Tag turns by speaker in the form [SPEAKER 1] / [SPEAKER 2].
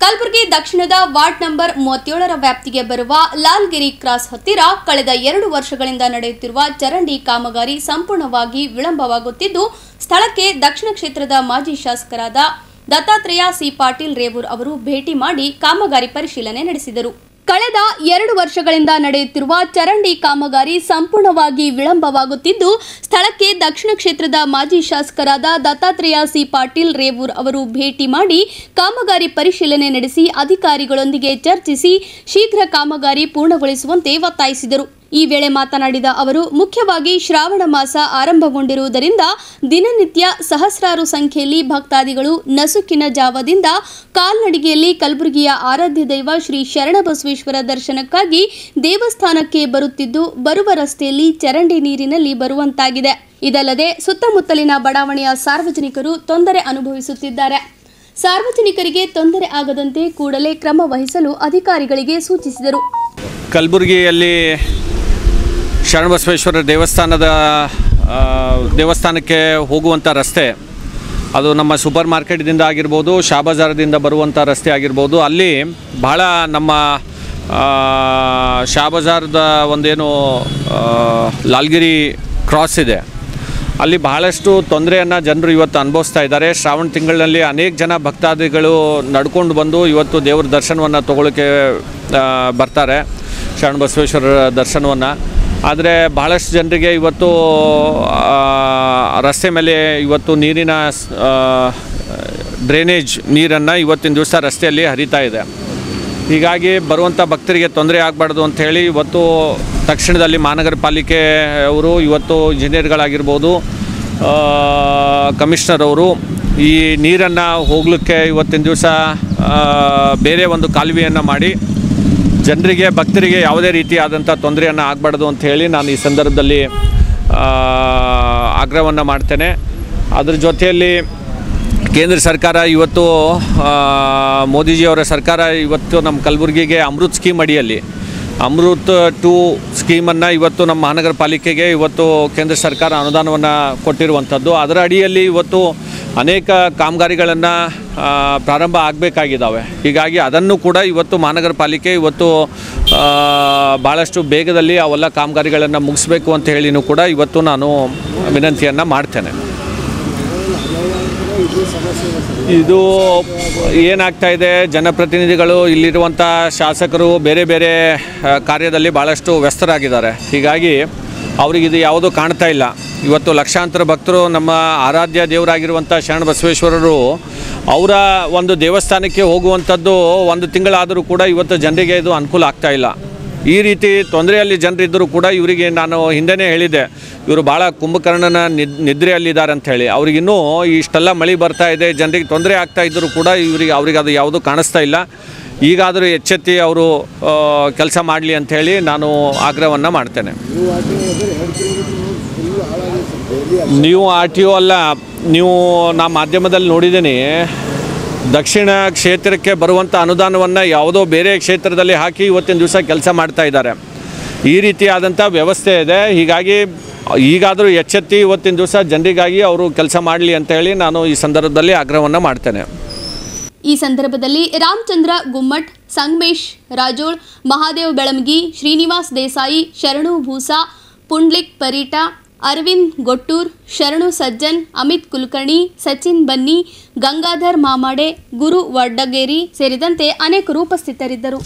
[SPEAKER 1] ಕಲಬುರಗಿ ದಕ್ಷಿಣದ ward number 37ರ ವ್ಯಾಪ್ತಿಗೆ ಬರುವ ಲಾಲ್ಗಿರಿ ಕ್ರಾಸ್ ಹತ್ತಿರ ಕಳೆದ 2 ವರ್ಷಗಳಿಂದ ನಡೆಯುತ್ತಿರುವ ಚರಂಡಿ ಕಾಮಗಾರಿ ಸಂಪೂರ್ಣವಾಗಿ ವಿಳಂಬವಾಗುತ್ತಿದ್ದು, ಸ್ಥಳಕ್ಕೆ ದಕ್ಷಿಣ ಕ್ಷೇತ್ರದ ಮಾಜಿ ಶಾಸಕರಾದ ದತ್ತಾತ್ರೇಯ ಸಿ ಪಾಟೀಲ್ ರೇವೂರ್ ಅವರು ಭೇಟಿ ಮಾಡಿ ಕಾಮಗಾರಿ ಪರಿಶೀಲನೆ ನಡೆಸಿದರು. ಕಳೆದ 2 ವರ್ಷಗಳಿಂದ ನಡೆಯುತ್ತಿರುವ ಚರಂಡಿ ಕಾಮಗಾರಿ ಸಂಪೂರ್ಣವಾಗಿ ವಿಳಂಬವಾಗುತ್ತಿದ್ದು, ಸ್ಥಳಕ್ಕೆ ದಕ್ಷಿಣ ಕ್ಷೇತ್ರದ ಮಾಜಿ ಶಾಸಕರಾದ ದತ್ತಾತ್ರೇಯ ಸಿ ಪಾಟೀಲ್ ರೇವೂರ್ ಅವರು ಭೇಟಿ ಮಾಡಿ ಕಾಮಗಾರಿ ಪರಿಶೀಲನೆ ನಡೆಸಿ ಅಧಿಕಾರಿಗಳೊಂದಿಗೆ ಚರ್ಚಿಸಿ ಶೀಘ್ರ ಕಾಮಗಾರಿ ಪೂರ್ಣಗೊಳಿಸುವಂತೆ ಒತ್ತಾಯಿಸಿದರು. ಈ ವೇಳೆ ಮಾತನಾಡಿದ ಅವರು, ಮುಖ್ಯವಾಗಿ ಶ್ರಾವಣ ಮಾಸ ಆರಂಭಗೊಂಡಿರುವುದರಿಂದ ದಿನನಿತ್ಯ ಸಹಸ್ರಾರು ಸಂಖ್ಯೆಯಲ್ಲಿ ಭಕ್ತಾದಿಗಳು ನಸುಕಿನ ಜಾವದಿಂದ ಕಾಲ್ನಡಿಗೆಯಲ್ಲಿ ಕಲಬುರಗಿಯ ಆರಾಧ್ಯ ದೈವ ಶ್ರೀ ಶರಣಬಸವೇಶ್ವರ ದರ್ಶನಕ್ಕಾಗಿ ದೇವಸ್ಥಾನಕ್ಕೆ ಬರುತ್ತಿದ್ದು, ಬರುವ ರಸ್ತೆಯಲ್ಲಿ ಚರಂಡಿ ನೀರಿನಲ್ಲಿ ಬರುವಂತಾಗಿದೆ. ಇದಲ್ಲದೆ ಸುತ್ತಮುತ್ತಲಿನ ಬಡಾವಣೆಯ ಸಾರ್ವಜನಿಕರು ತೊಂದರೆ ಅನುಭವಿಸುತ್ತಿದ್ದಾರೆ. ಸಾರ್ವಜನಿಕರಿಗೆ ತೊಂದರೆ ಆಗದಂತೆ ಕೂಡಲೇ ಕ್ರಮ ವಹಿಸಲು ಅಧಿಕಾರಿಗಳಿಗೆ ಸೂಚಿಸಿದರು.
[SPEAKER 2] ಕಲಬುರಗಿಯಲ್ಲಿ ಶರಣಬಸವೇಶ್ವರ ದೇವಸ್ಥಾನಕ್ಕೆ ಹೋಗುವಂಥ ರಸ್ತೆ, ಅದು ನಮ್ಮ ಸೂಪರ್ ಮಾರ್ಕೆಟ್ದಿಂದ ಆಗಿರ್ಬೋದು, ಶಾಬಜಾರದಿಂದ ಬರುವಂಥ ರಸ್ತೆ ಆಗಿರ್ಬೋದು. ಅಲ್ಲಿ ಬಹಳ ನಮ್ಮ ಶಾಬಜಾರದ ಒಂದೇನು ಲಾಲ್ಗಿರಿ ಕ್ರಾಸ್ ಇದೆ, ಅಲ್ಲಿ ಬಹಳಷ್ಟು ತೊಂದರೆಯನ್ನು ಜನರು ಇವತ್ತು ಅನುಭವಿಸ್ತಾ ಇದ್ದಾರೆ. ಶ್ರಾವಣ ತಿಂಗಳಲ್ಲಿ ಅನೇಕ ಜನ ಭಕ್ತಾದಿಗಳು ನಡ್ಕೊಂಡು ಬಂದು ಇವತ್ತು ದೇವರ ದರ್ಶನವನ್ನು ತಗೊಳ್ಳೋಕ್ಕೆ ಬರ್ತಾರೆ, ಶರಣಬಸವೇಶ್ವರ ದರ್ಶನವನ್ನು. ಆದರೆ ಬಹಳಷ್ಟು ಜನರಿಗೆ ಇವತ್ತು ರಸ್ತೆ ಮೇಲೆ ಇವತ್ತು ನೀರಿನ ಡ್ರೈನೇಜ್ ನೀರನ್ನು ಇವತ್ತಿನ ದಿವಸ ರಸ್ತೆಯಲ್ಲಿ ಹರಿತಾ ಇದೆ. ಹೀಗಾಗಿ ಬರುವಂಥ ಭಕ್ತರಿಗೆ ತೊಂದರೆ ಆಗಬಾರ್ದು ಅಂಥೇಳಿ ಇವತ್ತು ತಕ್ಷಣದಲ್ಲಿ ಮಹಾನಗರ ಪಾಲಿಕೆ ಅವರು ಇವತ್ತು ಇಂಜಿನಿಯರ್ಗಳಾಗಿರ್ಬೋದು, ಕಮಿಷನರ್ ಅವರು ಈ ನೀರನ್ನು ಹೋಗಲಿಕ್ಕೆ ಇವತ್ತಿನ ದಿವಸ ಬೇರೆ ಒಂದು ಕಾಲುವೆಯನ್ನು ಮಾಡಿ ಜನರಿಗೆ ಭಕ್ತರಿಗೆ ಯಾವುದೇ ರೀತಿಯಾದಂಥ ತೊಂದರೆಯನ್ನು ಆಗಬಾರ್ದು ಅಂಥೇಳಿ ನಾನು ಈ ಸಂದರ್ಭದಲ್ಲಿ ಆಗ್ರಹವನ್ನು ಮಾಡ್ತೇನೆ. ಅದರ ಜೊತೆಯಲ್ಲಿ ಕೇಂದ್ರ ಸರ್ಕಾರ ಇವತ್ತು ಮೋದಿಜಿಯವರ ಸರ್ಕಾರ ಇವತ್ತು ನಮ್ಮ ಕಲಬುರಗಿಗೆ ಅಮೃತ್ ಸ್ಕೀಮ್ ಅಡಿಯಲ್ಲಿ ಅಮೃತ್ 2 ಸ್ಕೀಮನ್ನು ಇವತ್ತು ನಮ್ಮ ಮಹಾನಗರ ಪಾಲಿಕೆಗೆ ಇವತ್ತು ಕೇಂದ್ರ ಸರ್ಕಾರ ಅನುದಾನವನ್ನು ಕೊಟ್ಟಿರುವಂಥದ್ದು. ಅದರ ಅಡಿಯಲ್ಲಿ ಇವತ್ತು ಅನೇಕ ಕಾಮಗಾರಿಗಳನ್ನು ಪ್ರಾರಂಭ ಆಗಬೇಕಾಗಿದ್ದಾವೆ. ಹೀಗಾಗಿ ಅದನ್ನು ಕೂಡ ಇವತ್ತು ಮಹಾನಗರ ಪಾಲಿಕೆ ಇವತ್ತು ಭಾಳಷ್ಟು ಬೇಗದಲ್ಲಿ ಅವೆಲ್ಲ ಕಾಮಗಾರಿಗಳನ್ನು ಮುಗಿಸ್ಬೇಕು ಅಂತ ಹೇಳಿನೂ ಕೂಡ ಇವತ್ತು ನಾನು ವಿನಂತಿಯನ್ನು ಮಾಡ್ತೇನೆ. ಇದು ಏನಾಗ್ತಾ ಇದೆ, ಜನಪ್ರತಿನಿಧಿಗಳು ಇಲ್ಲಿರುವಂಥ ಶಾಸಕರು ಬೇರೆ ಬೇರೆ ಕಾರ್ಯದಲ್ಲಿ ಭಾಳಷ್ಟು ವ್ಯಸ್ತರಾಗಿದ್ದಾರೆ. ಹೀಗಾಗಿ ಅವರಿಗಿದು ಯಾವುದೂ ಕಾಣ್ತಾ ಇಲ್ಲ. ಇವತ್ತು ಲಕ್ಷಾಂತರ ಭಕ್ತರು ನಮ್ಮ ಆರಾಧ್ಯ ದೇವರಾಗಿರುವಂಥ ಶರಣಬಸವೇಶ್ವರರು ಅವರ ಒಂದು ದೇವಸ್ಥಾನಕ್ಕೆ ಹೋಗುವಂಥದ್ದು 1 ತಿಂಗಳಾದರೂ ಕೂಡ ಇವತ್ತು ಜನರಿಗೆ ಇದು ಅನುಕೂಲ ಆಗ್ತಾ ಇಲ್ಲ. ಈ ರೀತಿ ತೊಂದರೆಯಲ್ಲಿ ಜನರಿದ್ದರೂ ಕೂಡ ಇವರಿಗೆ ನಾನು ಹಿಂದೆನೇ ಹೇಳಿದ್ದೆ, ಇವರು ಭಾಳ ಕುಂಭಕರ್ಣನ ನಿದ್ರೆಯಲ್ಲಿದ್ದಾರೆ ಅಂಥೇಳಿ. ಅವ್ರಿಗಿನ್ನೂ ಇಷ್ಟೆಲ್ಲ ಮಳೆ ಬರ್ತಾ ಇದೆ, ಜನರಿಗೆ ತೊಂದರೆ ಆಗ್ತಾ ಇದ್ದರೂ ಕೂಡ ಅವ್ರಿಗೆ ಅದು ಯಾವುದೂ ಕಾಣಿಸ್ತಾ ಇಲ್ಲ. ಈಗಾದರೂ ಎಚ್ಚೆತ್ತಿ ಅವರು ಕೆಲಸ ಮಾಡಲಿ ಅಂಥೇಳಿ ನಾನು ಆಗ್ರಹವನ್ನು ಮಾಡ್ತೇನೆ. ನೀವು RTO ಅಲ್ಲ, ನೀವು ನಾ ಮಾಧ್ಯಮದಲ್ಲಿ ನೋಡಿದ್ದೀನಿ, ದಕ್ಷಿಣ ಕ್ಷೇತ್ರಕ್ಕೆ ಬರುವಂಥ ಅನುದಾನವನ್ನು ಯಾವುದೋ ಬೇರೆ ಕ್ಷೇತ್ರದಲ್ಲಿ ಹಾಕಿ ಇವತ್ತಿನ ದಿವಸ ಕೆಲಸ ಮಾಡ್ತಾ ಇದ್ದಾರೆ. ಈ ರೀತಿಯಾದಂಥ ವ್ಯವಸ್ಥೆ ಇದೆ. ಹೀಗಾಗಿ ಈಗಾದರೂ ಎಚ್ಚೆತ್ತಿ ಇವತ್ತಿನ ದಿವಸ ಜನರಿಗಾಗಿ ಅವರು ಕೆಲಸ ಮಾಡಲಿ ಅಂತೇಳಿ ನಾನು ಈ ಸಂದರ್ಭದಲ್ಲಿ ಆಗ್ರಹವನ್ನು ಮಾಡ್ತೇನೆ.
[SPEAKER 1] ಈ ಸಂದರ್ಭದಲ್ಲಿ ರಾಮಚಂದ್ರ ಗುಮ್ಮಟ್, ಸಂಗಮೇಶ್ ರಾಜೋಳ್, ಮಹಾದೇವ್ ಬೆಳಮಗಿ, ಶ್ರೀನಿವಾಸ್ ದೇಸಾಯಿ, ಶರಣು ಭೂಸಾ, ಪುಂಡ್ಲಿಕ್ ಪರೀಟ, ಅರವಿಂದ್ ಗೊಟ್ಟೂರ್, ಶರಣು ಸಜ್ಜನ್, ಅಮಿತ್ ಕುಲಕರ್ಣಿ, ಸಚಿನ್ ಬನ್ನಿ, ಗಂಗಾಧರ್ ಮಾಮಾಡೆ, ಗುರು ವಡ್ಡಗೇರಿ ಸೇರಿದಂತೆ ಅನೇಕರು ಉಪಸ್ಥಿತರಿದ್ದರು.